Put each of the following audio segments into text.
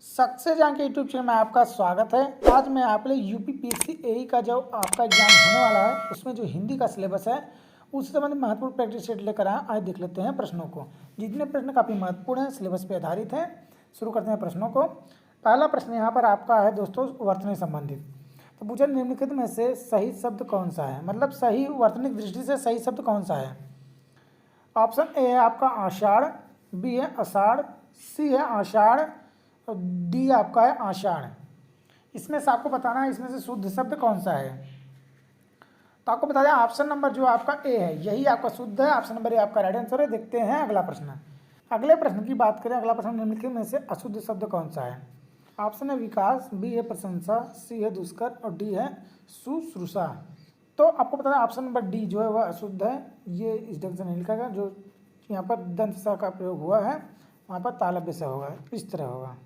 Success जहां के YouTube channel में आपका स्वागत है। आज मैं आप लिए यूपीपीएससी एई का जो आपका एग्जाम होने वाला है उसमें जो हिंदी का सिलेबस है उससे संबंधित महत्वपूर्ण प्रैक्टिस सेट लेकर आए। आज देख लेते हैं प्रश्नों को। जितने प्रश्न काफ़ी महत्वपूर्ण हैं, सिलेबस पे आधारित हैं। शुरू करते हैं प्रश्नों को। पहला प्रश्न यहाँ पर आपका है दोस्तों वर्तनी संबंधित। तो पूछा निम्नलिखित में से सही शब्द कौन सा है, मतलब सही वर्तनिक दृष्टि से सही शब्द कौन सा है। ऑप्शन ए है आपका आषाढ़, बी है आषाढ़, सी है आषाढ़ और डी आपका है आषाढ़। इसमें से आपको बताना है इसमें से शुद्ध शब्द कौन सा है। तो आपको बता दें ऑप्शन नंबर जो आपका ए है यही आपका शुद्ध है। ऑप्शन नंबर ए आपका राइट आंसर है। देखते हैं अगला प्रश्न। अगले प्रश्न की बात करें, अगला प्रश्न निम्नलिखित में से अशुद्ध शब्द कौन सा है। ऑप्शन है विकास, बी है प्रशंसा, सी है दुष्कर और डी है शुश्रूषा। तो आपको पता है ऑप्शन नंबर डी जो है वह अशुद्ध है। ये इस ढंग से नहीं लिखा गया, जो यहाँ पर दंत सा का प्रयोग हुआ है वहाँ पर तालव्य से होगा, इस तरह होगा।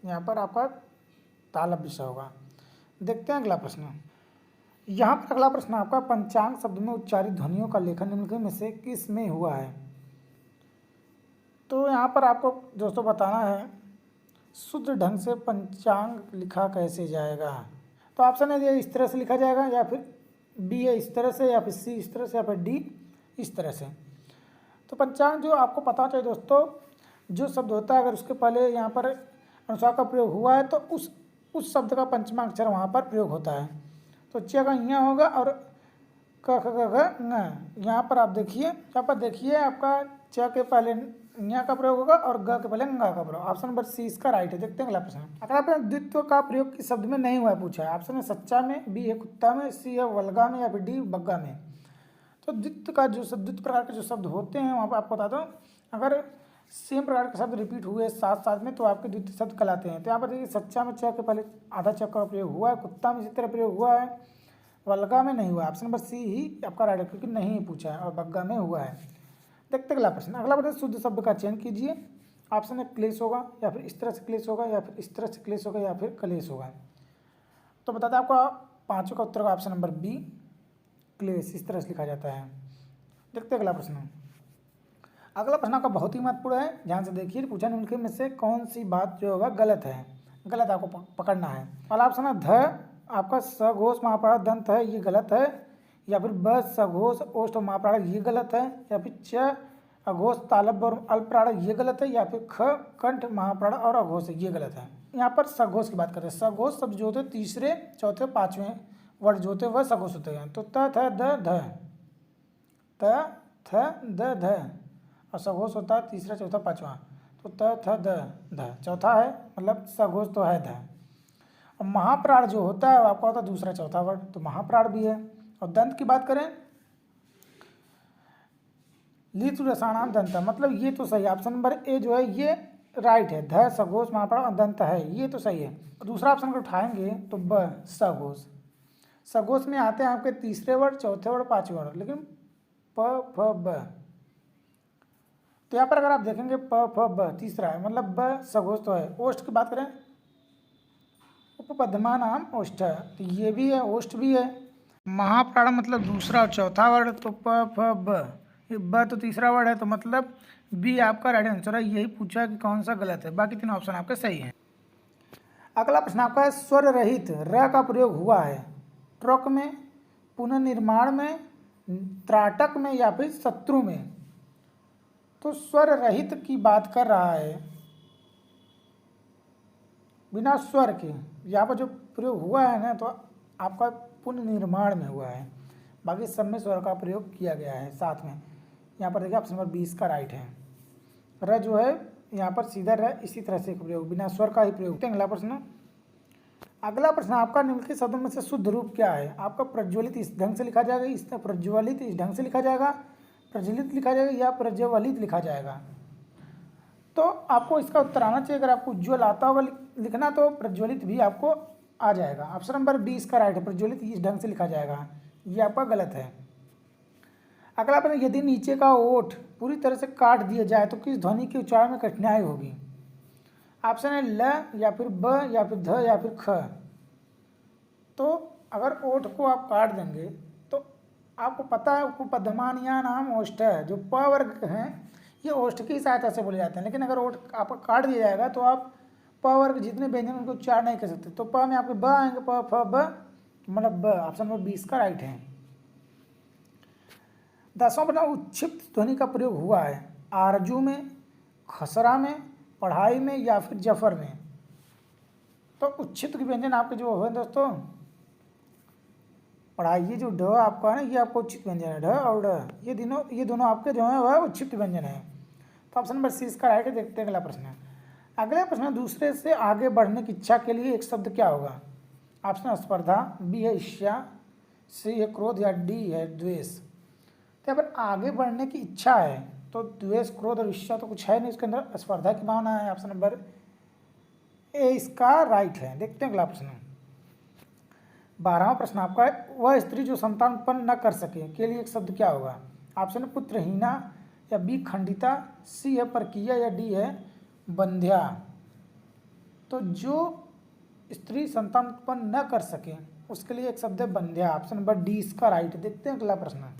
यहाँ पर आपका तालव्य से होगा। देखते हैं अगला प्रश्न। यहाँ पर अगला प्रश्न आपका पंचांग शब्द में उच्चारित ध्वनियों का लेखन निम्नलिखित में से किस में हुआ है। तो यहाँ पर आपको दोस्तों बताना है शुद्ध ढंग से पंचांग लिखा कैसे जाएगा। तो ऑप्शन है ये इस तरह से लिखा जाएगा, या फिर बी है इस तरह से, या फिर सी इस तरह से, या फिर डी इस तरह से। तो पंचांग जो आपको पता चाहिए दोस्तों, जो शब्द होता है अगर उसके पहले यहाँ पर अनुस्वार का प्रयोग हुआ है तो उस शब्द का पंचमा अक्षर वहाँ पर प्रयोग होता है। तो च का यहाँ होगा और क ख ग न। यहाँ पर आप देखिए, यहाँ पर देखिए आपका च के पहले न्या का प्रयोग होगा और ग के पहले ंगा का प्रयोग। ऑप्शन नंबर सी इसका राइट है। देखते हैं अगला प्रश्न। अगला प्रश्न द्वित्व का प्रयोग किस शब्द में नहीं हुआ है पूछा है। ऑप्शन है सच्चा में, बी है कुत्ता में, सी है वल्गा में, या फिर डी बग्गा में। तो द्वित्व का जो द्वित्व प्रकार के जो शब्द होते हैं वहाँ पर आपको बता दो, अगर सेम प्रकार के शब्द रिपीट हुए साथ साथ में तो आपके द्वितीय शब्द कहलाते हैं। तो यहाँ पर देखिए सच्चा में च के पहले आधा च का प्रयोग हुआ है, कुत्ता में इसी तरह प्रयोग हुआ है, वल्गा में नहीं हुआ है। ऑप्शन नंबर सी ही आपका राइट है क्योंकि नहीं पूछा है, और बग्गा में हुआ है। देखते अगला प्रश्न। अगला प्रश्न शुद्ध शब्द का चयन कीजिए। ऑप्शन है क्लेश होगा, या फिर इस तरह से क्लेश होगा, या फिर इस तरह से क्लेश होगा, या फिर कलेश होगा। तो बता दें आपका पाँचों का उत्तर का ऑप्शन नंबर बी क्लेश इस तरह से लिखा जाता है। देखते अगला प्रश्न। अगला प्रश्न आपका बहुत ही महत्वपूर्ण है, ध्यान से देखिए। पूछा निम्नलिखित में से कौन सी बात जो होगा गलत है, गलत आपको पकड़ना है। पहला ऑप्शन है ध आपका सघोष महाप्राण दंत है, ये गलत है। या फिर ब सघोष ओष्ठ महाप्राण ये गलत है। या फिर च अघोष तालव्य और अल्पप्राण ये गलत है। या फिर ख कंठ महाप्राण और अघोष ये गलत है। यहाँ पर सघोष की बात करें, सघोष शब्द जो होते हैं तीसरे चौथे पाँचवें वर्ड जो होते हैं वह सघोष होते हैं। तो त थ द ध, त थ द ध, और सघोष होता है तीसरा चौथा पाँचवा। तो त थ द ध चौथा है, मतलब सघोष तो है ध। और महाप्राण जो होता है आपका होता है दूसरा चौथा वर्ड, तो महाप्राण भी है। और दंत की बात करें, लितु रसाणाम दंत, मतलब ये तो सही है। ऑप्शन नंबर ए जो है ये राइट है, ध सघोष महाप्राण और दंत है, ये तो सही है। दूसरा ऑप्शन को उठाएंगे तो ब सघोष, सघोष में आते हैं आपके तीसरे वर्ड चौथे वर्ड पाँचवें वर्ड, लेकिन प फ ब। तो यहाँ पर अगर आप देखेंगे प फ ब तीसरा है, मतलब ब सघोष तो है। ओष्ठ की बात करें, उपपद्मा नाम ओष्ठ, तो ये भी है, ओष्ठ भी है। महाप्राण मतलब दूसरा और चौथा वर्ड, तो प फ ब, ये ब तो तीसरा वर्ड है, तो मतलब बी आपका राइट आंसर है। यही पूछा कि कौन सा गलत है, बाकी तीन ऑप्शन आपके सही हैं। अगला प्रश्न आपका है स्वर रहित र का प्रयोग हुआ है ट्रक में, पुनर्निर्माण में, त्राटक में, या फिर शत्रु में। तो स्वर रहित की बात कर रहा है, बिना स्वर के। यहाँ पर जो प्रयोग हुआ है ना तो आपका पुनर्निर्माण में हुआ है, बाकी सब में स्वर का प्रयोग किया गया है साथ में। यहाँ पर देखिए ऑप्शन नंबर 20 का राइट है। र जो है यहाँ पर सीधा र इसी तरह से प्रयोग, बिना स्वर का ही प्रयोग। अगला प्रश्न। अगला प्रश्न आपका निम्नलिखित शब्दों में से शुद्ध रूप क्या है। आपका प्रज्वलित इस ढंग से लिखा जाएगा, इस प्रज्वलित इस ढंग से लिखा जाएगा, प्रज्वलित लिखा जाएगा, या प्रज्वलित लिखा जाएगा। तो आपको इसका उत्तर आना चाहिए। अगर आपको उज्ज्वल आता होगा लिखना तो प्रज्वलित भी आपको आ जाएगा। ऑप्शन नंबर 20 का राइट है, प्रज्वलित इस ढंग से लिखा जाएगा, ये आपका गलत है। अगला प्रश्न, यदि नीचे का ओठ पूरी तरह से काट दिया जाए तो किस ध्वनि के उच्चारण में कठिनाई होगी। ऑप्शन है ल, या फिर ब, या फिर ध, या फिर ख। तो अगर ओठ को आप काट देंगे तो आपको पता है उपपद्यमानिया नाम ओष्ठ है, जो प वर्ग हैं ये ओष्ठ की सहायता से बोले जाते हैं। लेकिन अगर ओष्ठ आपका काट दिया जाएगा तो आप प वर्ग जितने व्यंजन उनको उच्चार नहीं कर सकते। तो प में आपके ब आएंगे, प फ ब, मतलब ब। ऑप्शन नंबर 20 का राइट है। 10वां प्रश्न, उच्छिप्त ध्वनि का प्रयोग हुआ है आरजू में, खसरा में, पढ़ाई में या फिर जफर में। तो उच्छिप्त के व्यंजन आपके जो है दोस्तों, पढ़ाई, ये जो ढ आपका है ना, ये आपका उच्छिप्त व्यंजन है, ढ और ढ, ये दोनों आपके जो है वह उच्छिप्त व्यंजन है। तो ऑप्शन नंबर 30 का राइट है। देखते हैं अगला प्रश्न। अगला प्रश्न, दूसरे से आगे बढ़ने की इच्छा के लिए एक शब्द क्या होगा? ऑप्शन स्पर्धा, बी है ईर्ष्या, सी है क्रोध या डी है द्वेष। तो यहाँ पर आगे बढ़ने की इच्छा है तो द्वेष, क्रोध और ईर्ष्या तो कुछ है नहीं, उसके अंदर स्पर्धा की भावना है। ऑप्शन नंबर ए इसका राइट है। देखते हैं अगला प्रश्न। 12वां प्रश्न आपका है, वह स्त्री जो संतान उत्पन्न न कर सके के लिए एक शब्द क्या होगा? ऑप्शन है पुत्रहीना या बी खंडिता, सी है परकीया या डी है बंध्या। तो जो स्त्री संतान उत्पन्न न कर सके उसके लिए एक शब्द है बंध्या। ऑप्शन नंबर डी इसका राइट है। देखते हैं अगला प्रश्न।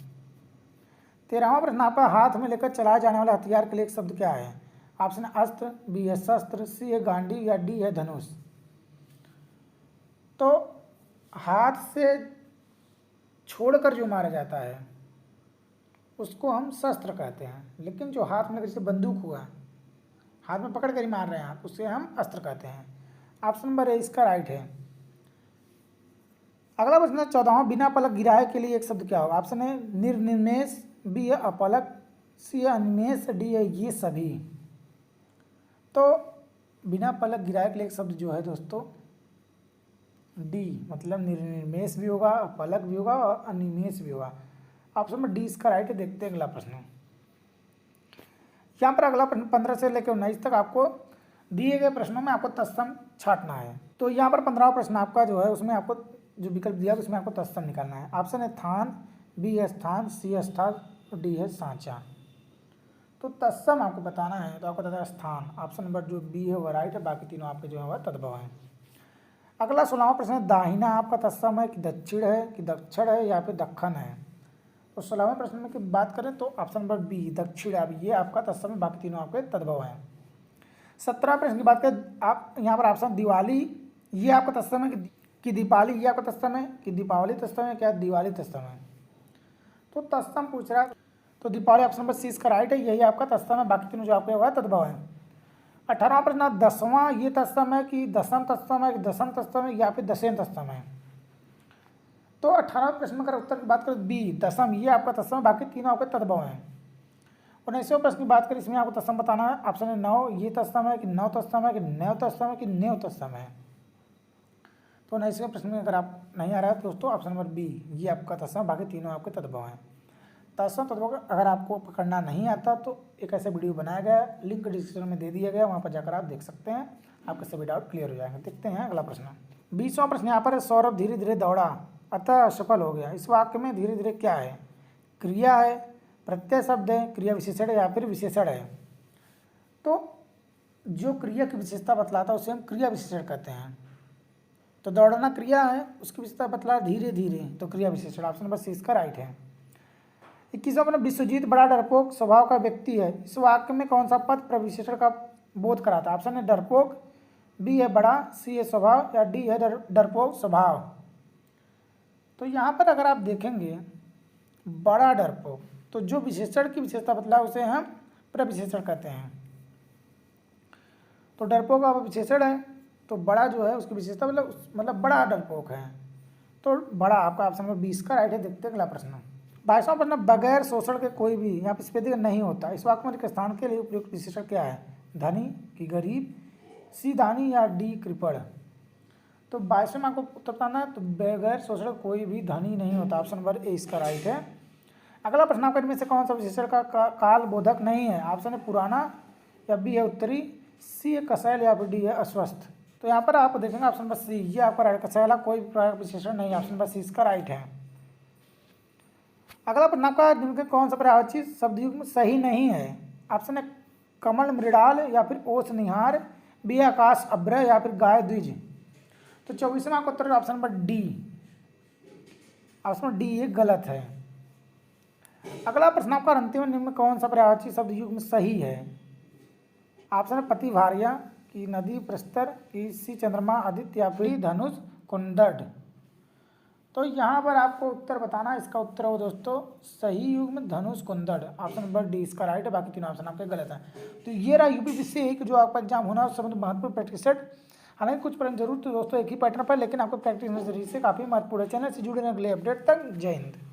13वां प्रश्न आपका, हाथ में लेकर चलाए जाने वाले हथियार के लिए एक शब्द क्या है? ऑप्शन अस्त्र, बी है शस्त्र, सी है गांडी या डी है धनुष। तो हाथ से छोड़कर जो मारा जाता है उसको हम शस्त्र कहते हैं, लेकिन जो हाथ में जैसे बंदूक हुआ, हाथ में पकड़ कर ही मार रहे हैं आप, उससे हम अस्त्र कहते हैं। ऑप्शन नंबर ए इसका राइट है। अगला प्रश्न 14वां, बिना पलक गिराए के लिए एक शब्द क्या होगा? ऑप्शन है निर्निमेष, बी है अपलक, सी है अनिमेष, डी है ये सभी। तो बिना पलक गिराए के लिए एक शब्द जो है दोस्तों डी, मतलब निर्निमेष भी होगा, अपलक भी होगा और अनिमेष भी होगा। ऑप्शन नंबर डी इसका राइट है। देखते हैं अगला प्रश्न। यहाँ पर अगला प्रश्न 15 से लेकर 19 तक आपको दिए गए प्रश्नों में आपको तत्सम छांटना है। तो यहाँ पर 15वां प्रश्न आपका जो है उसमें आपको जो विकल्प दिया है उसमें आपको तत्सम निकालना है। ऑप्शन है थान, बी है स्थान, सी है स्थान, डी है सांचा। तो तत्सम आपको बताना है तो आपको बताना है स्थान। ऑप्शन नंबर जो बी है वह राइट है, बाकी तीनों आपके जो है वह तद्भव हैं। अगला 16वां प्रश्न है, दाहिना आपका तत्सम है कि दक्षिण है कि दक्षिण है या फिर दक्खन है। तो 16वें प्रश्न में की बात करें तो ऑप्शन नंबर बी दक्षिण, अब ये आपका तत्सम है, बाकी तीनों आपके तद्भव हैं। 17 प्रश्न की बात करें आप, यहाँ पर ऑप्शन दिवाली, ये आपका तत्सम है कि दीपावली, ये आपका तत्सम है कि दीपावली तत्सम है क्या दिवाली तत्सम है। तो तत्सम पूछ रहा है तो दीपावली ऑप्शन नंबर सी इसका राइट है, यही आपका तत्सम है, बाकी तीनों जो आपके हुआ तद्भव है। 18वां प्रश्न, 10वां ये तत्सम है कि दसम तत्सम है कि दसम तत्सम है या फिर दशम तत्सम है। तो 18वें प्रश्न में अगर उत्तर की बात करें बी दसम, ये आपका तत्सम है, बाकी तीनों आपके तद्भव हैं। 19वें प्रश्न की बात करें इसमें आपको तत्सम बताना है। ऑप्शन है 9, ये तत्सम है कि 9 तत्सम है कि 9 तत्सम है कि 9 तत्सम है। तो 19वें प्रश्न में अगर आप नहीं आ रहा है दोस्तों ऑप्शन नंबर बी ये आपका तत्सम, बाकी तीनों आपके तद्भव हैं। तत्सम तद्भव अगर आपको पकड़ना नहीं आता तो एक ऐसा वीडियो बनाया गया, लिंक डिस्क्रिप्शन में दे दिया गया, वहाँ पर जाकर आप देख सकते हैं, आपके सभी डाउट क्लियर हो जाएंगे। देखते हैं अगला प्रश्न। 20वां प्रश्न यहाँ पर है, सौरभ धीरे धीरे दौड़ा अतः असफल हो गया। इस वाक्य में धीरे धीरे क्या है? क्रिया है, प्रत्यय शब्द है, क्रिया विशेषण है या फिर विशेषण है। तो जो क्रिया की विशेषता बतलाता है उसे हम क्रिया विशेषण कहते हैं। तो दौड़ना क्रिया है, उसकी विशेषता बतला धीरे धीरे, तो क्रिया विशेषण। ऑप्शन नंबर सी इसका राइट है। 21वां प्रश्न, विश्वजीत बड़ा डरपोक स्वभाव का व्यक्ति है। इस वाक्य में कौन सा पद प्रविशेषण का बोध कराता है? ऑप्शन है डरपोक, बी है बड़ा, सी है स्वभाव या डी है डरपोक स्वभाव। तो यहाँ पर अगर आप देखेंगे बड़ा डरपोक, तो जो विशेषण की विशेषता बतला उसे हम प्रविशेषण कहते हैं। तो डरपोक का विशेषण है, तो बड़ा जो है उसकी विशेषता मतलब बड़ा डरपोक है। तो बड़ा आपका ऑप्शन नंबर 20 का राइट है। देखते हैं अगला प्रश्न। 22वां प्रश्न, बगैर शोषण के कोई भी, यहाँ पर स्पेदिक नहीं होता। इस वाक्य में स्थान के लिए उपयुक्त विशेषण क्या है? धनी कि गरीब, सी दानी या डी कृपण। तो 22वें में आपको उत्तर बताना है, तो बगैर शोषण कोई भी धनी नहीं होता। ऑप्शन नंबर ए इसका राइट है। अगला प्रश्न आपका इनमें से कौन सा विशेषण का काल बोधक नहीं है? ऑप्शन है पुराना या बी है उत्तरी, सी है कसैल या फिर डी है अस्वस्थ। तो यहाँ पर आप देखेंगे ऑप्शन नंबर सी ये आपका राइट, कसैला कोई विशेषण नहीं है। ऑप्शन नंबर सी इसका राइट है। अगला प्रश्न आपका जिनके कौन सा पर्यायवाची शब्द युग्म सही नहीं है? ऑप्शन है कमल मृणाल या फिर ओस निहार, बी आकाश अभ्र या फिर गाय द्विज। तो 24वें आपका उत्तर option number D, option number D ये गलत है। अगला प्रश्न आपका, अंतिम निम्न में कौन सा पर्यायवाची शब्द युग्म सही है? ऑप्शन है पतिवार्या, की नदी, प्रस्तर, की सी चंद्रमा, आदित्य, या फिर धनुष कुंडड। तो यहाँ पर आपको उत्तर बताना है। इसका उत्तर हो दोस्तों सही युग्म धनुष कुंडड, ऑप्शन नंबर डी इसका राइट है। बाकी तीनों ऑप्शन आपके गलत हैं। तो ये रहा यूपीपीसी जो आपका एग्जाम होना है उस समय महत्वपूर्ण प्रैक्टिस सेट। हालांकि कुछ प्रश्न जरूर तो दोस्तों एक ही पैटर्न पर, लेकिन आपको प्रैक्टिस नजरिए से काफी महत्वपूर्ण है। चैनल से जुड़े अगले अपडेट तक। जय हिंद।